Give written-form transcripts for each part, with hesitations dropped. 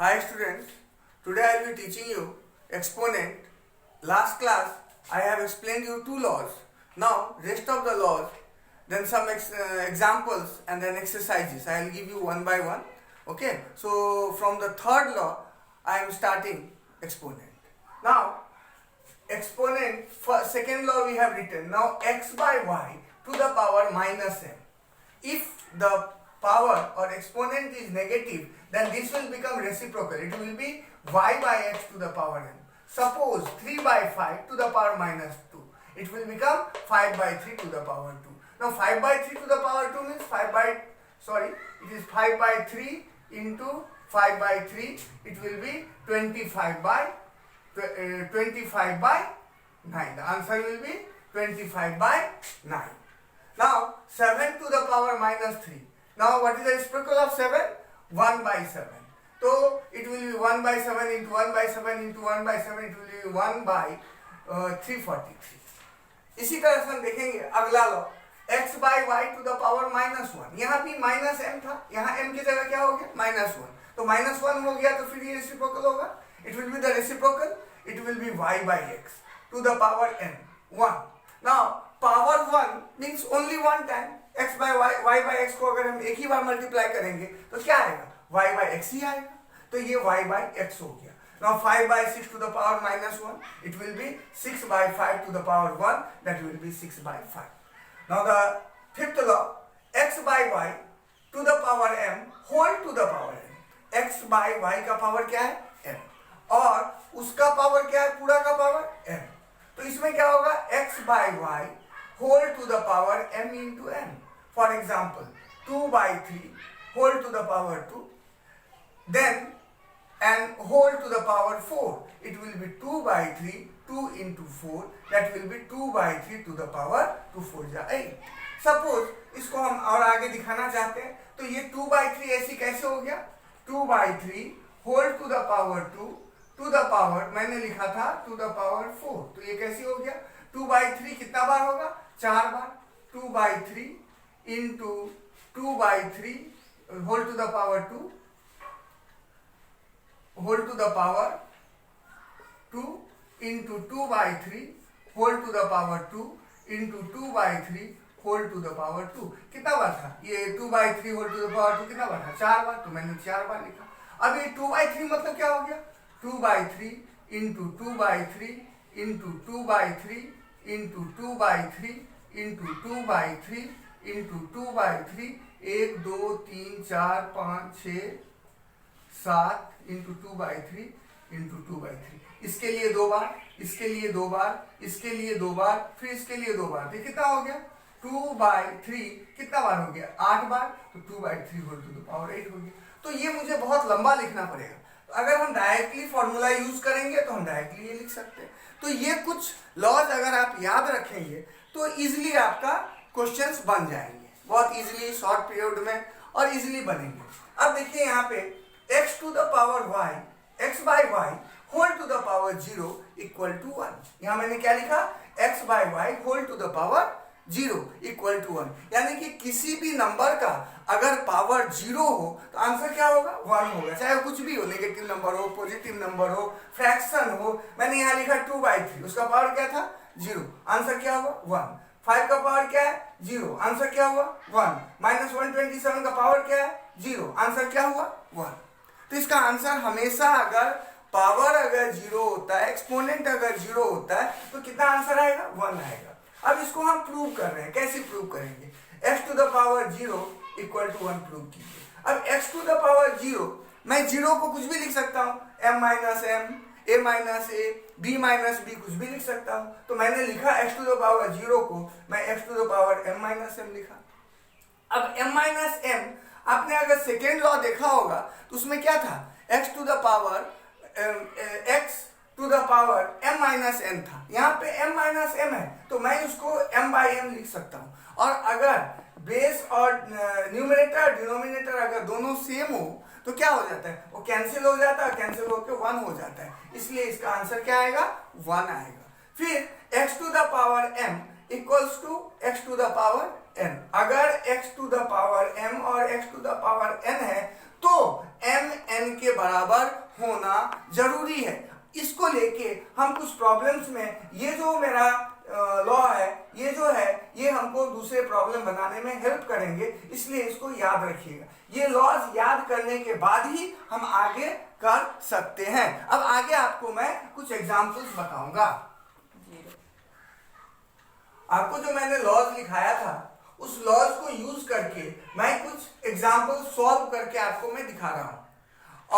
Hi students, today I will be teaching you exponent. Last class I have explained you two laws. Now rest of the laws, then some examples and then exercises. I will give you one by one. Okay, so from the third law I am starting exponent. Now exponent, for second law we have written. Now x by y to the power minus m. If the power or exponent is negative, then this will become reciprocal. It will be y by x to the power n. Suppose 3 by 5 to the power minus 2. It will become 5 by 3 to the power 2. Now 5 by 3 to the power 2 means it is 5 by 3 into 5 by 3. It will be 25 by 9. The answer will be 25 by 9. Now 7 to the power minus 3. Now what is the reciprocal of 7? 1 by 7. So it will be 1 by 7 into 1 by 7 into 1 by 7. It will be 1 by 343. इसी तरह से हम देखेंगे अगला law, x by y to the power minus 1. यहाँ भी minus m था, यहाँ m की जगह क्या हो गया? माइनस 1. तो माइनस 1 हो गया तो फिर ये रेसिप्रोकल होगा. It will be the reciprocal. It will be y by x to the power n. 1. Now power 1 means only one time. x by y by x को अगर हम एक ही बार मल्टीप्लाई करेंगे तो क्या आएगा? y by x ही आएगा. तो ये y by x हो गया. Now 5 by 6 to the power minus 1. It will be 6 by 5 to the power 1. That will be 6 by 5. Now the fifth law, x by y to the power m whole to the power n. x by y का power क्या है? m. और उसका power क्या है? पूरा का power m. तो इसमें क्या होगा? x by y whole to the power m into n. For example, 2 by 3 whole to the power 2. Then and whole to the power 4. It will be 2 by 3, 2 into 4. That will be 2 by 3 to the power 2 4 जा 8. Suppose इसको हम और आगे दिखाना चाहते हैं तो ये 2 by 3 ऐसी कैसे हो गया? 2 by 3 whole to the power 2 to the power, मैंने लिखा था to the power 4. तो ये कैसे हो गया? 2 by 3 कितना बार होगा? 4 बार. 2 by 3 into 2 by 3 whole to the power 2 whole to the power 2 into 2 by 3 whole to the power 2 into 2 by 3 whole to the power 2. कितना बार था? ये 2 by 3 whole to the power 2 कितना बार था? 4 बार. तो मैंने 4 बार लिखा. अब ये 2 by 3 मतलब क्या हो गया? 2 by 3 into 2 by 3 into 2 by 3 into 2 by 3 into 2 by 3 into 2 by 3 1 2 3 4 5 6 7 into 2 by 3 into 2 by 3. इसके लिए 2 बार, इसके लिए 2 बार, इसके लिए 2 बार, फिर इसके लिए 2 बार. तो कितना हो गया? 2 by 3 कितना बार हो गया? 8 बार. तो 2 by 3 whole to the power 8 हो गया. तो ये मुझे बहुत लंबा लिखना पड़ेगा. अगर हम डायरेक्टली फॉर्मूला यूज करेंगे तो हम डायरेक्टली ये लिख सकते हैं. तो ये कुछ लॉज अगर आप याद रखेंगे तो इजीली आपका क्वेश्चंस बन जाएंगे, बहुत इजीली शॉर्ट पीरियड में और इजीली बनेंगे. अब देखिए यहाँ पे x to the power y, x by y whole to the power 0 equal to 1. यहाँ मैंने क्या लिखा? x by y whole to the power 0 equal to 1. यानी कि किसी भी नंबर का अगर पावर 0 हो तो आंसर क्या होगा? 1 होगा. चाहे कुछ भी हो, नेगेटिव नंबर हो, पॉजिटिव नंबर हो, फ्रैक्शन हो. मैंने यहाँ लिखा 2 by 3, उसका पावर क्या था? 0. आंसर क्या होगा? 1. 5 का पावर क्या है? 0. आंसर क्या हुआ? 1. माइनस 127 का पावर क्या है? 0. आंसर क्या हुआ? 1. तो इसका आंसर हमेशा अगर पावर अगर 0 होता है, एक्सपोनेंट अगर 0 होता है तो कितना आंसर आएगा? 1 आएगा. अब इसको हम प्रूव कर रहे हैं. कैसे प्रूव करेंगे? x to the power 0 equal to 1 prove कीजिए. अब x to the power 0, मैं 0 को कुछ भी लिख सकता हूँ. m minus m, a minus a, b minus b, कुछ भी लिख सकता हूँ. तो मैंने लिखा x to the power 0 को मैं x to the power m minus m लिखा. अब m माइनस m आपने अगर सेकेंड लॉ देखा होगा तो उसमें क्या था? x to the power x to the power m minus n था. यहाँ पे m माइनस m है तो मैं उसको m by m लिख सकता हूँ. और अगर बेस और न्यूमरेटर डिनोमिनेटर अगर दोनों सेम हो तो क्या हो जाता है? वो कैंसिल हो जाता है, कैंसिल होकर 1 हो जाता है. इसलिए इसका आंसर क्या आएगा? 1 आएगा. फिर x to the power m equals to x to the power n. अगर x to the power m और x to the power n है तो mn के बराबर होना जरूरी है। इसको लेके हम कुछ प्रॉब्लम्स में ये जो मेरा लॉ है ये जो है ये हमको दूसरे प्रॉब्लम बनाने में हेल्प करेंगे, इसलिए इसको याद रखिएगा। ये लॉज याद करने के बाद ही हम आगे कर सकते हैं। अब आगे आपको मैं कुछ एग्जांपल्स बताऊंगा। आपको जो मैंने लॉज लिखाया था उस लॉज को यूज करके मैं कुछ एग्जांपल सॉल्व करके आपको मैं दिखा रहा हूं।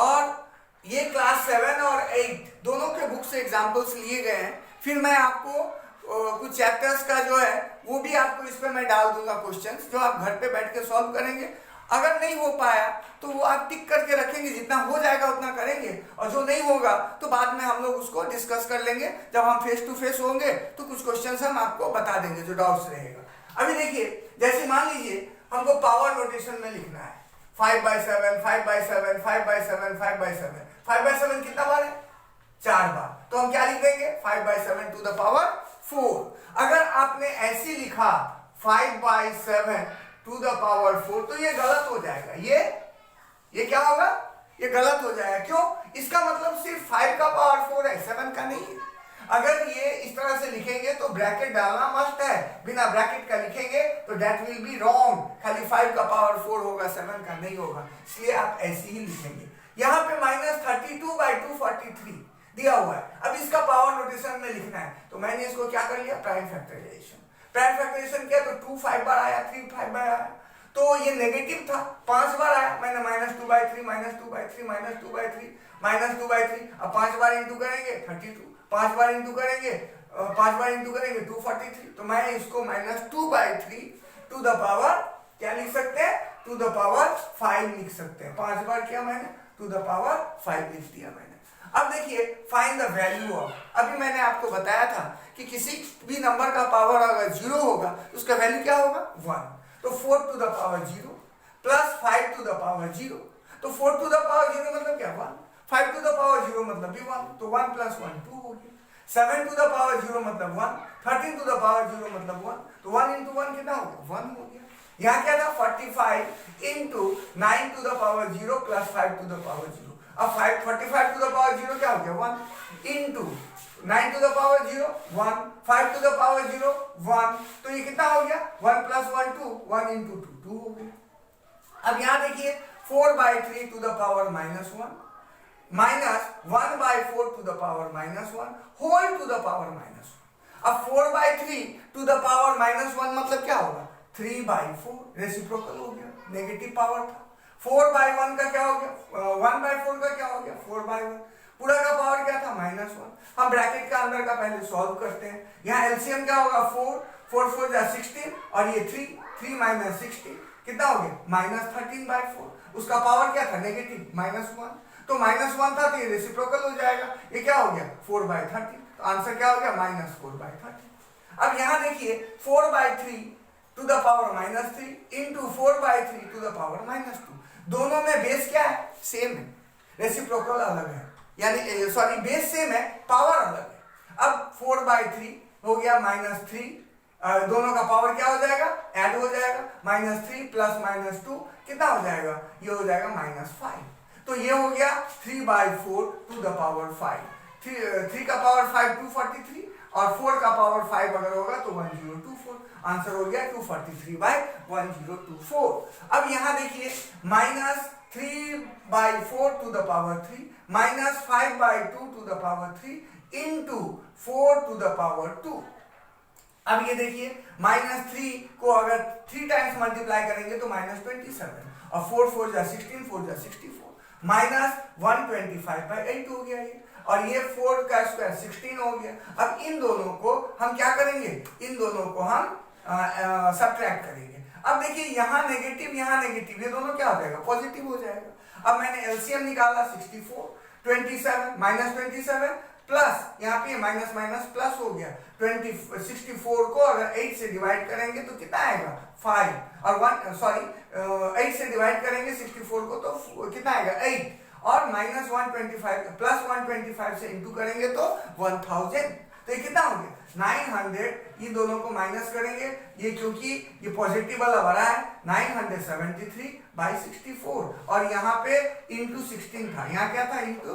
और ये क्लास 7 और 8 दोनों के बुक से एग्जांपल्स लिए गए हैं। फिर मैं आपको कुछ चैप्टर्स का जो है वो भी आपको इस पे मैं डाल दूंगा क्वेश्चंस, जो आप घर पे बैठ के सॉल्व करेंगे। अगर नहीं हो पाया तो वो आप टिक करके रखेंगे, जितना हो जाएगा उतना करेंगे, और जो नहीं होगा तो बाद में हम लोग उसको डिस्कस कर लेंगे। जब हम फेस टू फेस होंगे तो कुछ क्वेश्चंस हम आपको बता देंगे जो डाउट्स रहेगा। अभी देखिए, जैसे मान लीजिए हमको पावर नोटेशन में लिखना है 5/7, 5/7, 5/7, 5/7। 5/7 कितना बार है? 4 बार। तो हम क्या लिख देंगे? 5/7 टू द पावर 4। अगर आपने ऐसे लिखा 5/7 टू द पावर 4 तो ये गलत हो जाएगा। ये क्या होगा? ये गलत हो जाएगा। क्यों? इसका मतलब सिर्फ 5 का पावर 4 है, 7 का नहीं है। अगर ये इस तरह से लिखेंगे तो ब्रैकेट डालना मस्ट है, बिना ब्रैकेट का लिखेंगे तो दैट विल बी रॉन्ग। खाली 5 का पावर 4 होगा, 7 का नहीं होगा, इसलिए आप ऐसे ही लिखेंगे। यहाँ पे -32/243 दिया हुआ है। अब इसका पावर नोटेशन में लिखना है तो मैंने इसको क्या कर लिया? Prime factorisation. प्राइम फैक्टराइजेशन किया तो 2 5 बार आया, 3 5 बार आया, तो ये नेगेटिव था, 5 बार आया। मैंने -2/3 -2/3 -2/3 -2/3। अब 5 बार इंटू करेंगे 32, 5 बार इंटू करेंगे 243। तो मैं इसको -2/3 टू द पावर क्या लिख सकते हैं? टू द पावर 5 लिख सकते हैं। 5 बार किया मैंने, टू द पावर 5 लिख दिया मैंने। अब देखिए, फाइंड द वैल्यू ऑफ। अभी मैंने आपको बताया था कि किसी भी नंबर का पावर अगर 0 होगा तो उसका वैल्यू क्या होगा? 1। तो 4 to the power 0 plus 5 to the power 0। तो 4 टू द पावर 0 मतलब क्या? 1। 5 टू द पावर 0 मतलब भी 1, तो 1 + 1 2 हो गया। 7 टू द पावर 0 मतलब 1, 13 टू द पावर 0 मतलब 1, तो 1 × 1 कितना हो गया? 1 हो गया। यहाँ क्या था? 45 × 9 to the power 0 plus 5 to the power 0। अब 45 टू द पावर 0 क्या हो गया? 1 into 9 to the power 0 1, 5 to the power 0 1, तो ये कितना हो गया? 1 + 1 2, 1 × 2 2 हो गया। अब यहाँ देखिए 4/3 to the power -1 -1/4 to the power -1 whole to the power -1। अब 4/3 टू द पावर -1 मतलब क्या होगा? 3/4। रेसिप्रोकल हो गया, नेगेटिव पावर था। 4/1 का क्या हो गया? 1/4 का क्या हो गया? 4/1। पूरा का पावर क्या था? -1। हम ब्रैकेट का अंदर का पहले सॉल्व करते हैं। यहाँ एलसीएम क्या होगा? 4 4 4 16 और ये 3 3 - 16 कितना हो गया? -13/4। उसका पावर क्या था? नेगेटिव -1। तो -1 था तो ये रेसिप्रोकल हो जाएगा। ये क्या हो गया? 4/30। तो आंसर क्या हो गया? -4/30। अब यहाँ देखिए 4/3 to the power -3 into 4/3 to the power -2। दोनों में बेस क्या है? सेम है, रेसिप्रोकल अलग है, यानी सॉरी बेस सेम है, पावर अलग है। अब 4/3 हो गया -3, दोनों का पावर क्या हो जाएगा? ऐड हो जाएगा। -3 + -2 कितना हो जाएगा? ये हो जाएगा -5। तो ये हो गया 3/4 टू द पावर 5। 3 का पावर 5 243 और 4 का पावर 5 अगर होगा तो 1024। आंसर हो गया 243/1024। अब यहाँ देखिए -3/4 to the power 3 -5/2 to the power 3 into 4 to the power 2। अब ये देखिए -3 को अगर 3 टाइम्स मल्टीप्लाई करेंगे तो -27 और 4 4 जा 16 4 जा 64 -125/8 हो गया ये, और ये 4 का स्क्वायर 16 हो गया। अब इन दोनों को हम क्या करेंगे? इन दोनों को हम सब्ट्रैक्ट करेंगे। अब देखिए यहाँ नेगेटिव ये दोनों क्या हो जाएगा? पॉजिटिव हो जाएगा। अब मैंने एलसीएम निकाला 64 27 -27 प्लस यहाँ पे माइनस माइनस प्लस हो गया। 64 को अगर 8 से डिवाइड करेंगे तो कितना आएगा? 5 और 8 से डिवाइड करेंगे 64 को तो कितना आएगा? 8 और -125 + 125 से इंटू करेंगे तो 1000। तो ये कितना हो गया 900, इन दोनों को माइनस करेंगे, ये क्योंकि ये पॉजिटिव वाला बड़ा है, 973/64, और यहाँ पे इंटू 16 था, यहाँ क्या था इंटू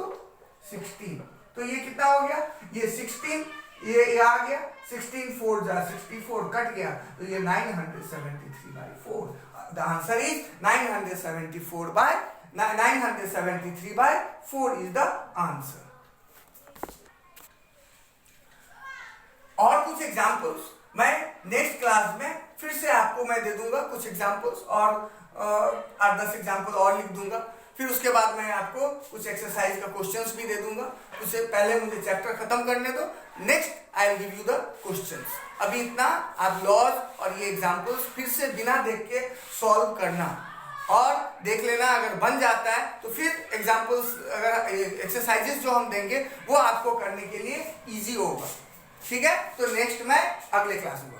16, तो ये कितना हो गया, ये 16, ये आ गया 16 4 जा 64 कट गया, तो ये 973/4, the answer is 973/4 is the answer. और कुछ एग्जांपल्स मैं नेक्स्ट क्लास में फिर से आपको मैं दे दूंगा, कुछ एग्जांपल्स और 8-10 एग्जांपल और लिख दूंगा, फिर उसके बाद मैं आपको कुछ एक्सरसाइज का क्वेश्चंस भी दे दूंगा। उससे पहले मुझे चैप्टर खत्म करने दो, next I will give you the questions. अभी इतना आप लॉज और ये एग्जांपल्स फिर से बिना देख के सॉल्व करना और देख लेना, अगर बन जाता है तो फिर एग्जांपल्स, अगर एक्सरसाइजेस जो हम देंगे वो आपको करने के लिए इजी होगा, ठीक है। तो नेक्स्ट मैं अगले क्लास में